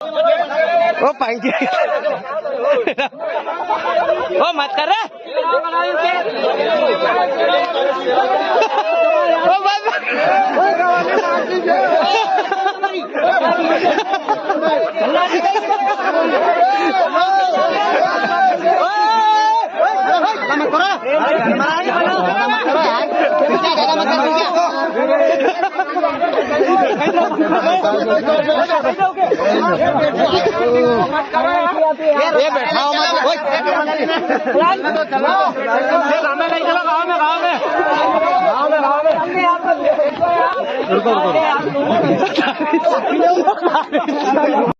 ओ पाइंटी ओ मत कर रहा ओ बस ये बैठा हो मत